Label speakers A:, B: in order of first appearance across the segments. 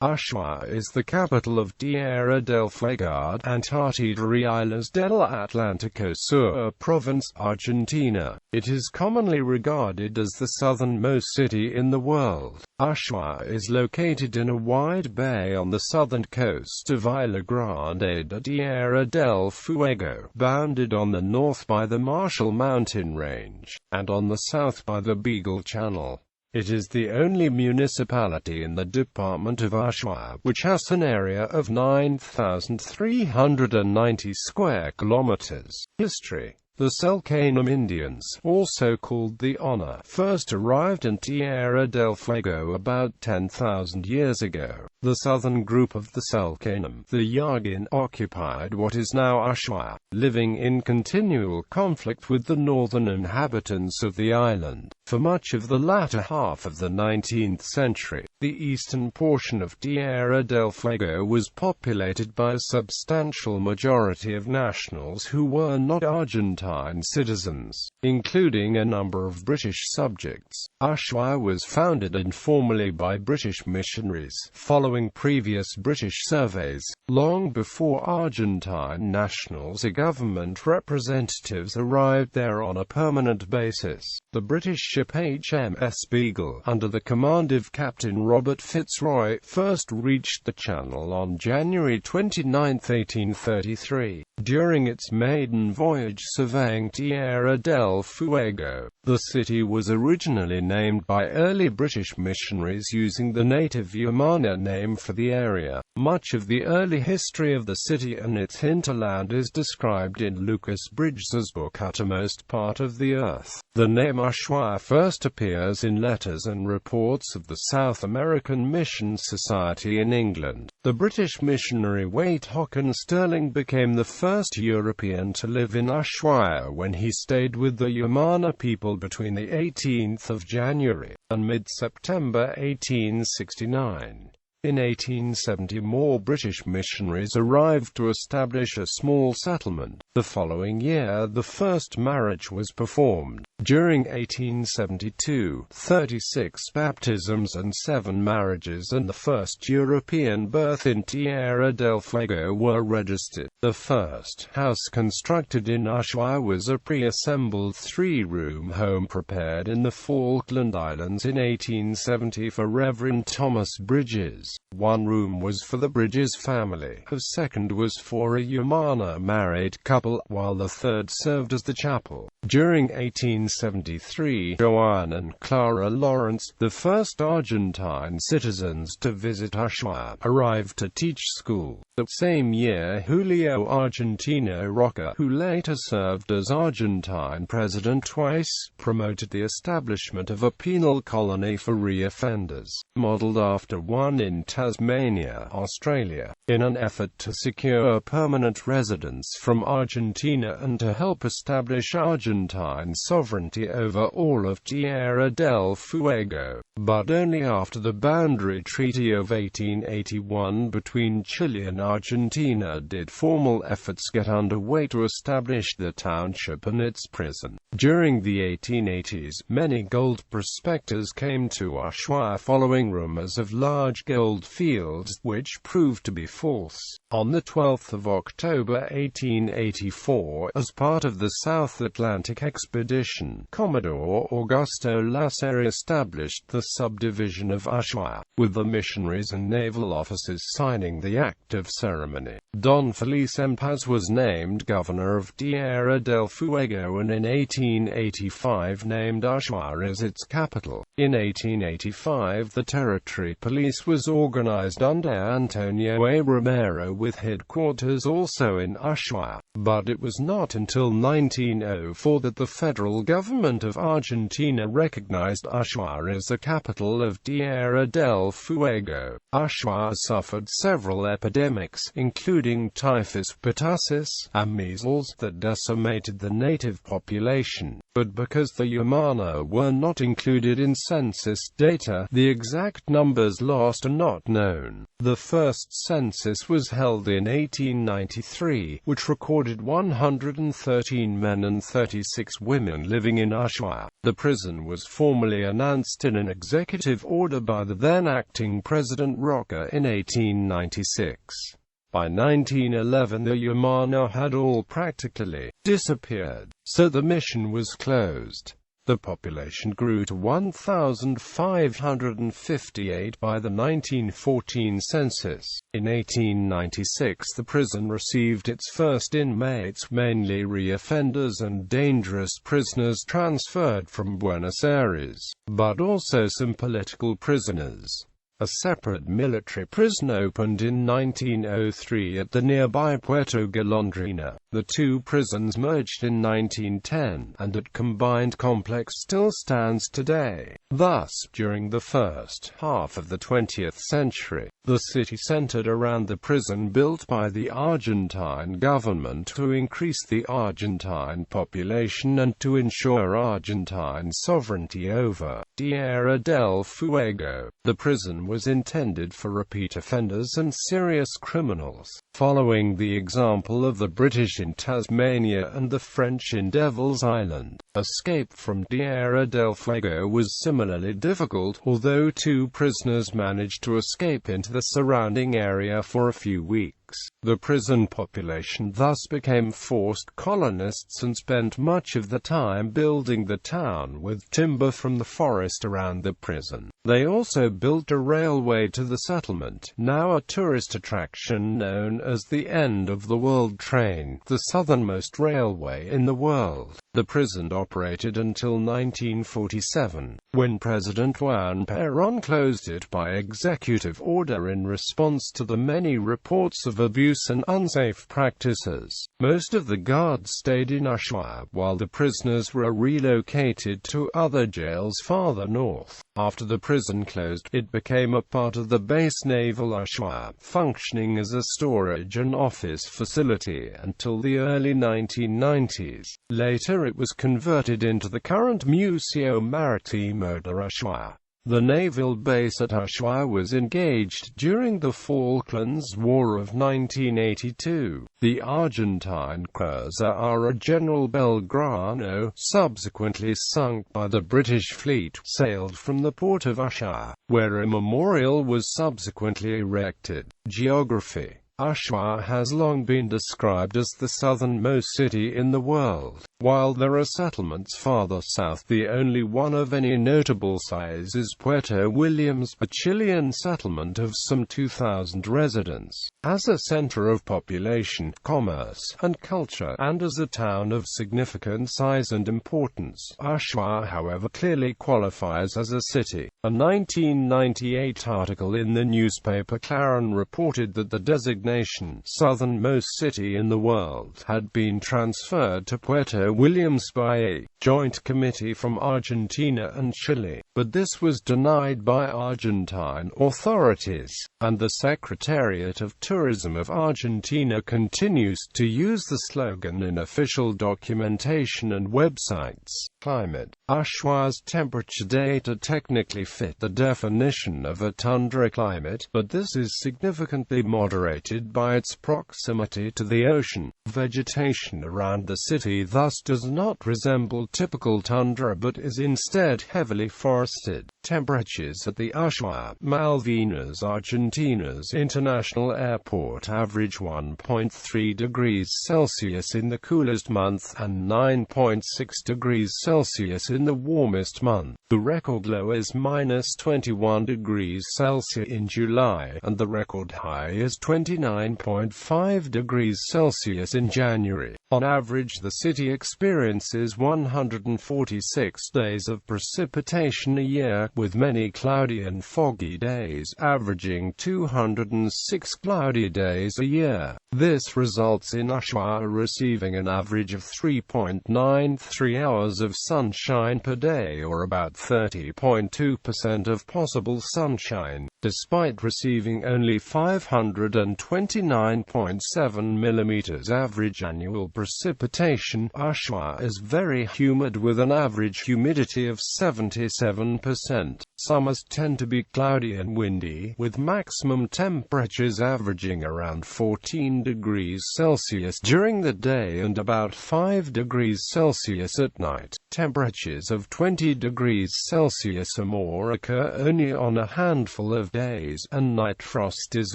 A: Ushuaia is the capital of Tierra del Fuego, Antártida Islas del Atlántico Sur province, Argentina. It is commonly regarded as the southernmost city in the world. Ushuaia is located in a wide bay on the southern coast of Isla Grande de Tierra del Fuego, bounded on the north by the Marshall Mountain Range, and on the south by the Beagle Channel. It is the only municipality in the Department of Ushuaia, which has an area of 9,390 square kilometers. History. The Selknam Indians, also called the Honor, first arrived in Tierra del Fuego about 10,000 years ago. The southern group of the Selknam, the Yagin, occupied what is now Ushuaia, living in continual conflict with the northern inhabitants of the island. For much of the latter half of the 19th century, the eastern portion of Tierra del Fuego was populated by a substantial majority of nationals who were not Argentine citizens, including a number of British subjects. Ushuaia was founded informally by British missionaries, following previous British surveys. Long before Argentine nationals or government representatives arrived there on a permanent basis, the British ship HMS Beagle, under the command of Captain Robert Fitzroy, first reached the Channel on January 29, 1833. During its maiden voyage surveying Tierra del Fuego, the city was originally named by early British missionaries using the native Yamana name for the area. Much of the early history of the city and its hinterland is described in Lucas Bridges's book Uttermost Part of the Earth. The name Ushuaia first appears in letters and reports of the South American Mission Society in England. The British missionary Wade-Hockin Stirling became the first European to live in Ushuaia when he stayed with the Yamana people between the 18th of January and mid-September 1869. In 1870 more British missionaries arrived to establish a small settlement. The following year the first marriage was performed. During 1872, 36 baptisms and 7 marriages and the first European birth in Tierra del Fuego were registered. The first house constructed in Ushuaia was a pre-assembled 3-room home prepared in the Falkland Islands in 1870 for Reverend Thomas Bridges. One room was for the Bridges family, the second was for a Yamana married couple, while the third served as the chapel. During 1873, Joanne and Clara Lawrence, the first Argentine citizens to visit Ushuaia, arrived to teach school. The same year Julio Argentino Roca, who later served as Argentine president twice, promoted the establishment of a penal colony for re-offenders, modeled after one in Tasmania, Australia, in an effort to secure permanent residence from Argentina and to help establish Argentine sovereignty over all of Tierra del Fuego, but only after the boundary treaty of 1881 between Chile and Argentina did formal efforts get underway to establish the township and its prison. During the 1880s, many gold prospectors came to Ushuaia following rumors of large gold fields, which proved to be false. On the 12th of October 1884, as part of the South Atlantic expedition, Commodore Augusto Lacerre established the subdivision of Ushuaia, with the missionaries and naval officers signing the act of ceremony. Don Feliz Paz was named governor of Tierra del Fuego and in 1885 named Ushuaia as its capital. In 1885 the territory police was organized under Antonio A. Romero with headquarters also in Ushuaia, but it was not until 1904 that the federal government of Argentina recognized Ushuaia as the capital of Tierra del Fuego. Ushuaia suffered several epidemics, including typhus, pertussis, and measles, that decimated the native population. But because the Yamana were not included in census data, the exact numbers lost are not known. The first census census was held in 1893, which recorded 113 men and 36 women living in Ushuaia. The prison was formally announced in an executive order by the then acting President Roca in 1896. By 1911 the Yamana had all practically disappeared, so the mission was closed. The population grew to 1,558 by the 1914 census. In 1896 the prison received its first inmates, mainly reoffenders and dangerous prisoners transferred from Buenos Aires, but also some political prisoners. A separate military prison opened in 1903 at the nearby Puerto Golondrina. The two prisons merged in 1910, and that combined complex still stands today. Thus, during the first half of the 20th century, the city centered around the prison built by the Argentine government to increase the Argentine population and to ensure Argentine sovereignty over Tierra del Fuego. The prison was intended for repeat offenders and serious criminals, following the example of the British in Tasmania and the French in Devil's Island. Escape from Tierra del Fuego was similarly difficult, although two prisoners managed to escape into the surrounding area for a few weeks. The prison population thus became forced colonists and spent much of the time building the town with timber from the forest around the prison. They also built a railway to the settlement, now a tourist attraction known as the End of the World Train, the southernmost railway in the world. The prison operated until 1947, when President Juan Perón closed it by executive order in response to the many reports of abuse and unsafe practices. Most of the guards stayed in Ushuaia, while the prisoners were relocated to other jails farther north. After the prison closed, it became a part of the base naval Ushuaia, functioning as a storage and office facility until the early 1990s. Later it was converted into the current Museo Marítimo de Ushuaia. The naval base at Ushuaia was engaged during the Falklands War of 1982. The Argentine cruiser Ara General Belgrano, subsequently sunk by the British fleet, sailed from the port of Ushuaia, where a memorial was subsequently erected. Geography. Ushuaia has long been described as the southernmost city in the world. While there are settlements farther south, the only one of any notable size is Puerto Williams, a Chilean settlement of some 2,000 residents. As a center of population, commerce, and culture, and as a town of significant size and importance, Ushuaia, however, clearly qualifies as a city. A 1998 article in the newspaper Clarín reported that the designation, southernmost city in the world, had been transferred to Puerto Williams by a joint committee from Argentina and Chile, but this was denied by Argentine authorities, and the Secretariat of Tourism of Argentina continues to use the slogan in official documentation and websites. Climate. Ushuaia's temperature data technically fit the definition of a tundra climate, but this is significantly moderated by its proximity to the ocean. Vegetation around the city thus does not resemble typical tundra but is instead heavily forested. Temperatures at the Ushuaia, Malvinas, Argentina's International Airport average 1.3 degrees Celsius in the coolest month and 9.6 degrees Celsius in the warmest month. The record low is -21 degrees Celsius in July, and the record high is 29.5 degrees Celsius in January. On average, the city experiences 146 days of precipitation a year, with many cloudy and foggy days, averaging 206 cloudy days a year. This results in Ushuaia receiving an average of 3.93 hours of sunshine per day, or about 30.2% of possible sunshine. Despite receiving only 529.7 mm average annual precipitation, Ushuaia is very humid with an average humidity of 77%. Summers tend to be cloudy and windy, with maximum temperatures averaging around 14 degrees Celsius during the day and about 5 degrees Celsius at night. Temperatures of 20 degrees Celsius or more occur only on a handful of days, and night frost is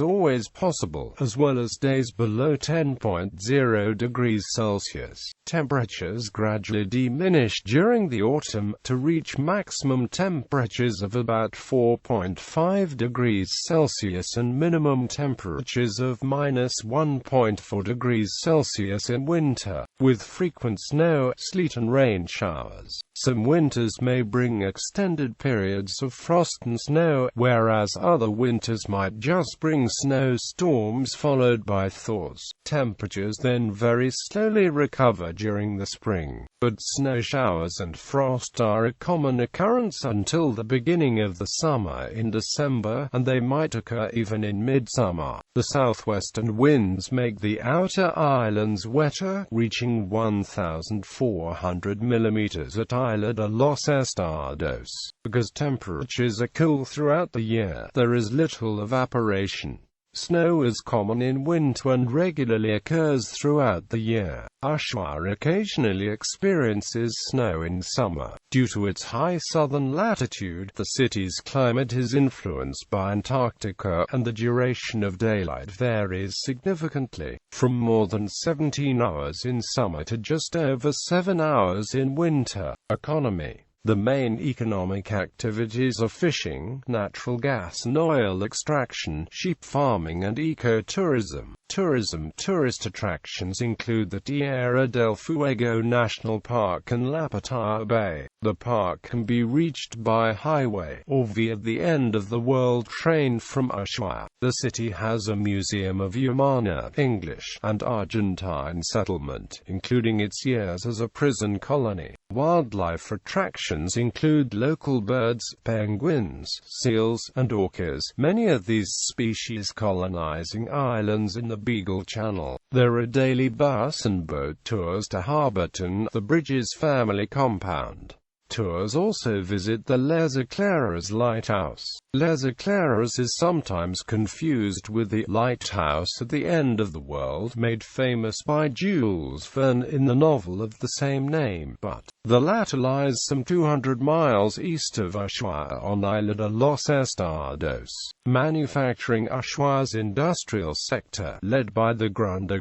A: always possible, as well as days below 10.0 degrees Celsius. Temperatures gradually diminish during the autumn, to reach maximum temperatures of about 4.5 degrees Celsius and minimum temperatures of -1.4 degrees Celsius in winter, with frequent snow, sleet and rain showers. Some winters may bring extended periods of frost and snow, whereas other winters might just bring snowstorms followed by thaws. Temperatures then very slowly recover during the spring, but snow showers and frost are a common occurrence until the beginning of the summer in December, and they might occur even in midsummer. The southwestern winds make the outer islands wetter, reaching 1,400 mm at Isla de los Estados. Because temperatures are cool throughout the year, there is little evaporation. Snow is common in winter and regularly occurs throughout the year. Ushuaia occasionally experiences snow in summer. Due to its high southern latitude, the city's climate is influenced by Antarctica, and the duration of daylight varies significantly, from more than 17 hours in summer to just over 7 hours in winter. Economy. The main economic activities are fishing, natural gas and oil extraction, sheep farming and ecotourism. Tourism. Tourist attractions include the Tierra del Fuego National Park and La Pataya Bay. The park can be reached by highway, or via the end of the world train from Ushuaia. The city has a museum of Yamana, English, and Argentine settlement, including its years as a prison colony. Wildlife attractions include local birds, penguins, seals, and orcas, many of these species colonizing islands in the Beagle Channel. There are daily bus and boat tours to Harborton, the Bridges family compound. Tours also visit the Les Claras lighthouse. Les Claras is sometimes confused with the lighthouse at the end of the world, made famous by Jules Verne in the novel of the same name, but the latter lies some 200 miles east of Ushuaia on Isla de los Estados. Manufacturing. Ushuaia's industrial sector, led by the Grande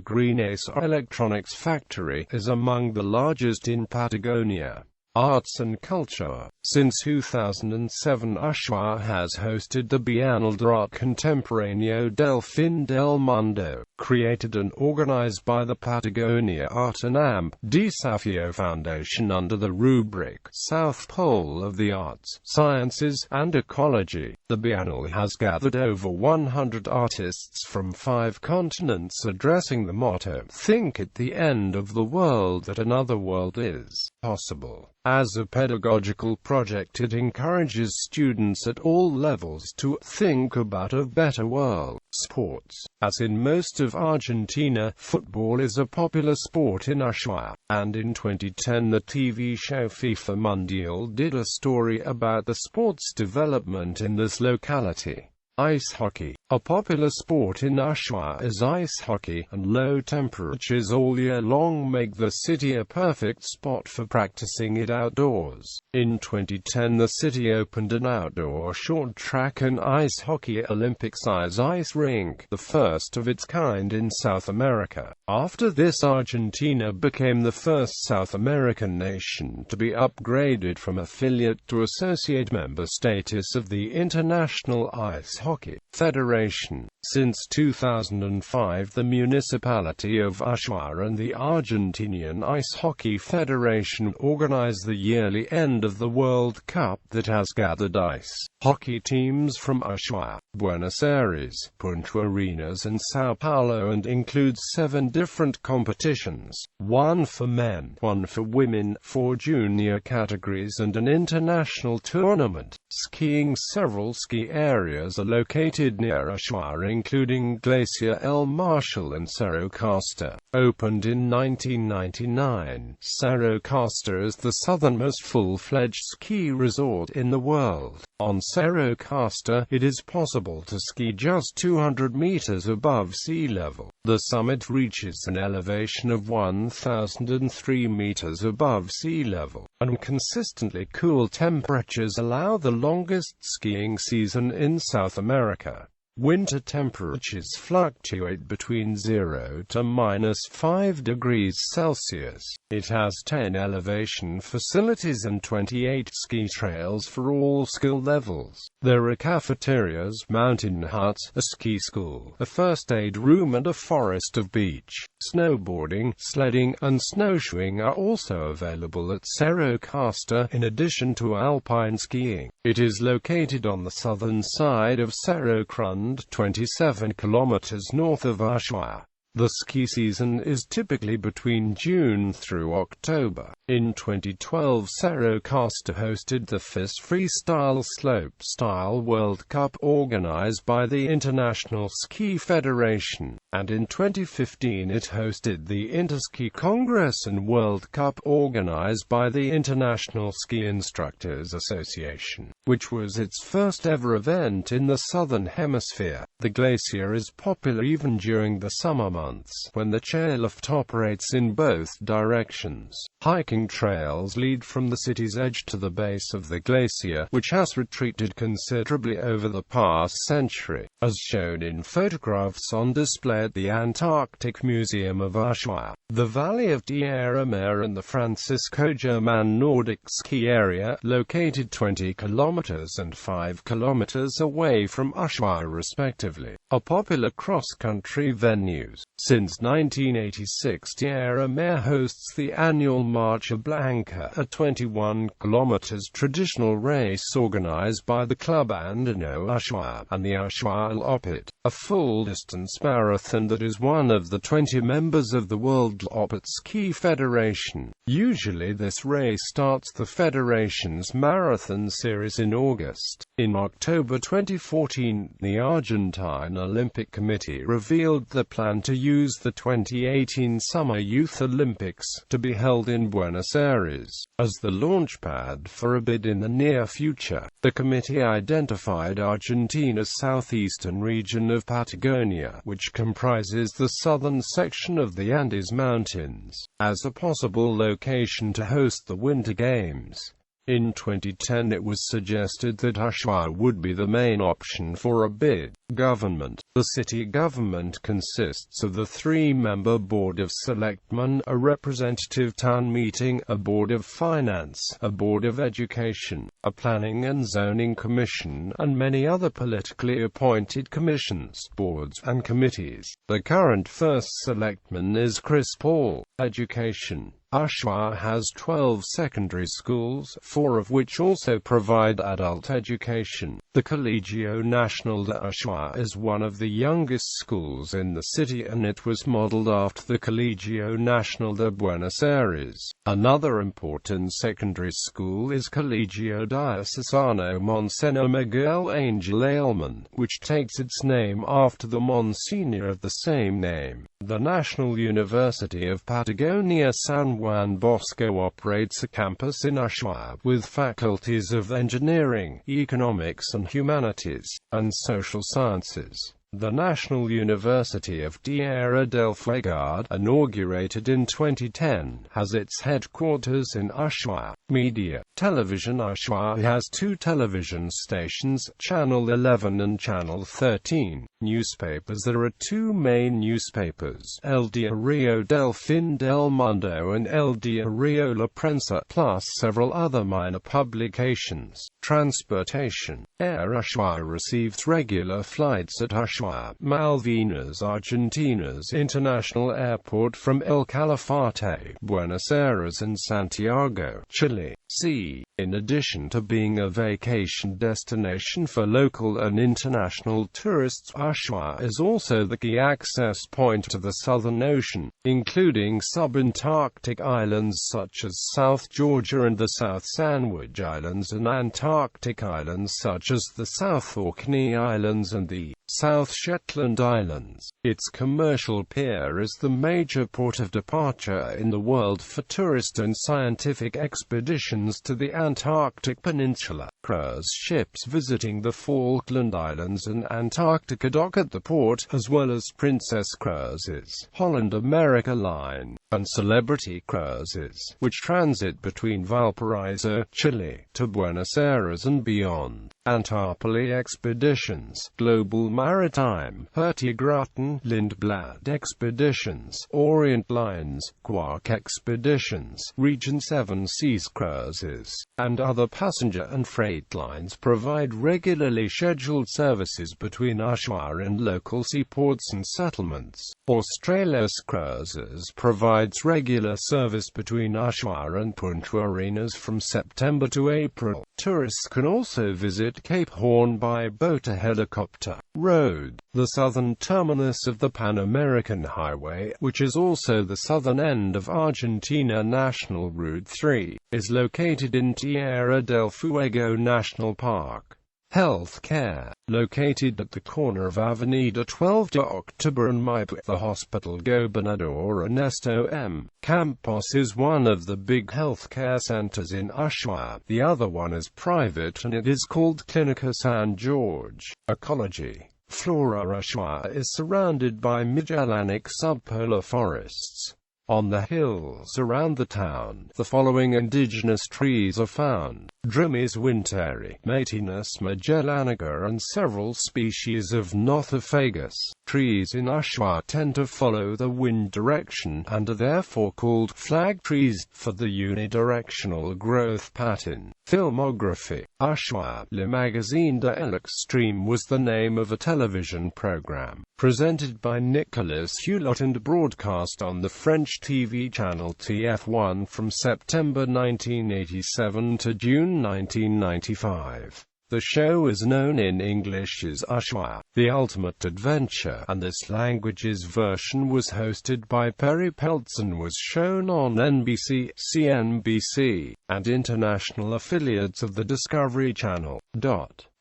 A: electronics factory, is among the largest in Patagonia. Arts and culture. Since 2007, Ushuaia has hosted the Bienal de Arte Contemporáneo del Fin del Mundo, created and organized by the Patagonia Art and Amp Desafío Foundation under the rubric South Pole of the Arts, Sciences, and Ecology. The Bienal has gathered over 100 artists from 5 continents addressing the motto, "Think at the end of the world that another world is possible." As a pedagogical project, it encourages students at all levels to think about a better world. Sports. As in most of Argentina, football is a popular sport in Ushuaia, and in 2010 the TV show FIFA Mundial did a story about the sport's development in this locality. Ice hockey. A popular sport in Ushuaia is ice hockey, and low temperatures all year long make the city a perfect spot for practicing it outdoors. In 2010 the city opened an outdoor short track and ice hockey Olympic-size ice rink, the first of its kind in South America. After this, Argentina became the first South American nation to be upgraded from affiliate to associate member status of the International Ice Hockey Federation. Since 2005, the municipality of Ushuaia and the Argentinian Ice Hockey Federation organize the yearly end of the World Cup that has gathered ice hockey teams from Ushuaia, Buenos Aires, Punta Arenas and Sao Paulo, and includes 7 different competitions, 1 for men, 1 for women, 4 junior categories and an international tournament. Skiing. Several ski areas are located near Ushuaia, including Glacier, El Marshal and Cerro Costa. Opened in 1999, Cerro Costa is the southernmost full-fledged ski resort in the world. On Cerro Costa, it is possible to ski just 200 meters above sea level. The summit reaches an elevation of 1,003 meters above sea level, and consistently cool temperatures allow the longest skiing season in South America. Winter temperatures fluctuate between 0 to -5 degrees Celsius. It has 10 elevation facilities and 28 ski trails for all skill levels. There are cafeterias, mountain huts, a ski school, a first aid room and a forest of beach. Snowboarding, sledding, and snowshoeing are also available at Cerro Costa, in addition to alpine skiing. It is located on the southern side of Cerro Grande, 27 kilometers north of Ushuaia. The ski season is typically between June through October. In 2012, Cerro Costa hosted the FIS Freestyle Slopestyle World Cup organized by the International Ski Federation, and in 2015 it hosted the Interski Congress and World Cup organized by the International Ski Instructors Association, which was its first ever event in the Southern Hemisphere. The Glacier is popular even during the summer months, when the chairlift operates in both directions. Hiking trails lead from the city's edge to the base of the glacier, which has retreated considerably over the past century, as shown in photographs on display at the Antarctic Museum of Ushuaia. The Valley of Tierra and the Francisco German Nordic Ski Area, located 20 kilometers and 5 kilometers away from Ushuaia respectively, are popular cross-country venues. Since 1986, Tierra hosts the annual Marcha Blanca, a 21 kilometers traditional race organized by the Club Andino Ushuaia and the Ushuaia-It, a full-distance marathon that is one of the 20 members of the world.It Ski Federation. Usually this race starts the Federation's marathon series in August. In October 2014, the Argentine Olympic Committee revealed the plan to use the 2018 Summer Youth Olympics, to be held in Buenos Aires, as the launchpad for a bid in the near future. The committee identified Argentina's southeastern region of Patagonia, which comprises the southern section of the Andes Mountains, as a possible location to host the Winter Games. In 2010 it was suggested that Ushuaia would be the main option for a bid. Government. The city government consists of the 3-member Board of Selectmen, a representative town meeting, a Board of Finance, a Board of Education, a Planning and Zoning Commission, and many other politically appointed commissions, boards, and committees. The current first selectman is Chris Paul. Education. Ushuaia has 12 secondary schools, 4 of which also provide adult education. The Colegio Nacional de Ushuaia is one of the youngest schools in the city, and it was modeled after the Colegio Nacional de Buenos Aires. Another important secondary school is Colegio Diocesano Monseñor Miguel Angel Ailman, which takes its name after the Monsignor of the same name. The National University of Patagonia San Juan Bosco operates a campus in Ushuaia, with faculties of engineering, economics and humanities, and social sciences. The National University of Tierra del Fuego, inaugurated in 2010, has its headquarters in Ushuaia. Media. Television. Ushuaia has two television stations, Channel 11 and Channel 13. Newspapers. There are two main newspapers, El Diario del Fin del Mundo and El Diario La Prensa, plus several other minor publications. Transportation. Air Ushuaia receives regular flights at Ushuaia, Malvinas, Argentina's international airport from El Calafate, Buenos Aires and Santiago, Chile. C. In addition to being a vacation destination for local and international tourists, Ushuaia is also the key access point to the Southern Ocean, including subantarctic islands such as South Georgia and the South Sandwich Islands, and Antarctic islands such as the South Orkney Islands and the South Shetland Islands. Its commercial pier is the major port of departure in the world for tourist and scientific expeditions to the Antarctic Peninsula. Cruise ships visiting the Falkland Islands and Antarctica dock at the port, as well as Princess Cruises, Holland America Line, and Celebrity Cruises, which transit between Valparaiso, Chile, to Buenos Aires and beyond. Antarctica Expeditions, Global Maritime, Hurtigruten, Lindblad Expeditions, Orient Lines, Quark Expeditions, Region 7 Seas Cruises, and other passenger and freight lines provide regularly scheduled services between Ushuaia and local seaports and settlements. Australis Cruises provides regular service between Ushuaia and Punta Arenas from September to April. Tourists can also visit Cape Horn by boat or helicopter. Road. The southern terminus of the Pan American Highway, which is also the southern end of Argentina National Route 3, is located in Tierra del Fuego National Park. Health care. Located at the corner of Avenida 12 de Octubre and Maipo, the Hospital Gobernador Ernesto M. Campos is one of the big healthcare centers in Ushuaia. The other one is private and it is called Clínica San Jorge. Ecology. Flora. Ushuaia is surrounded by Magellanic subpolar forests. On the hills around the town, the following indigenous trees are found: Drimys winteri, Matinus magellanica, and several species of Nothofagus. Trees in Ushuaia tend to follow the wind direction, and are therefore called flag trees, for the unidirectional growth pattern. Filmography. Ushuaia. Le Magazine de l'Extreme was the name of a television program, presented by Nicolas Hulot and broadcast on the French TV channel TF1 from September 1987 to June 1995. The show is known in English as Ushuaia, The Ultimate Adventure, and this language's version was hosted by Perry Peltz and was shown on NBC, CNBC, and international affiliates of the Discovery Channel.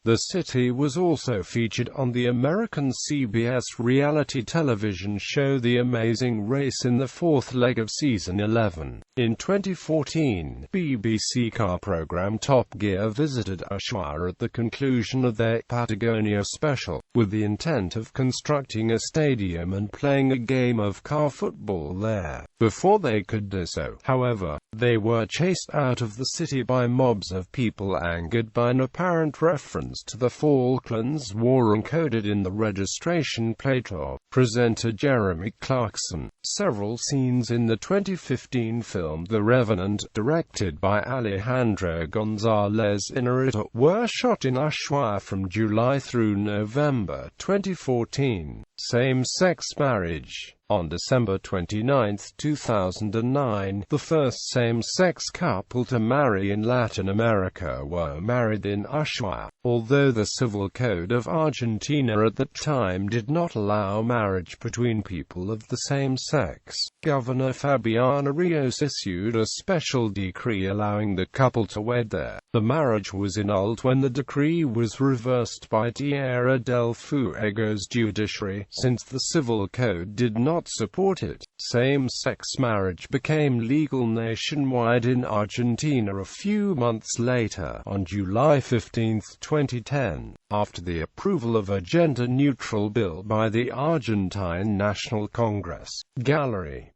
A: The city was also featured on the American CBS reality television show The Amazing Race in the fourth leg of season 11. In 2014, BBC car program Top Gear visited Ushuaia at the conclusion of their Patagonia special, with the intent of constructing a stadium and playing a game of car football there. Before they could do so, however, they were chased out of the city by mobs of people angered by an apparent reference to the Falklands War encoded in the registration plate of presenter Jeremy Clarkson. Several scenes in the 2015 film The Revenant, directed by Alejandro González Inarritu, were shot in Ushuaia from July through November 2014. Same-sex marriage. On December 29, 2009, the first same-sex couple to marry in Latin America were married in Ushuaia. Although the Civil Code of Argentina at that time did not allow marriage between people of the same sex, Governor Fabiana Rios issued a special decree allowing the couple to wed there. The marriage was annulled when the decree was reversed by Tierra del Fuego's judiciary, since the Civil Code did not support it. Same-sex marriage became legal nationwide in Argentina a few months later. On July 15, 2010, after the approval of a gender-neutral bill by the Argentine National Congress. Gallery.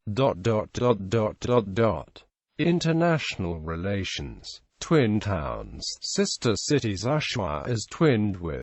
A: International relations. Twin towns. Sister cities. Ushuaia is twinned with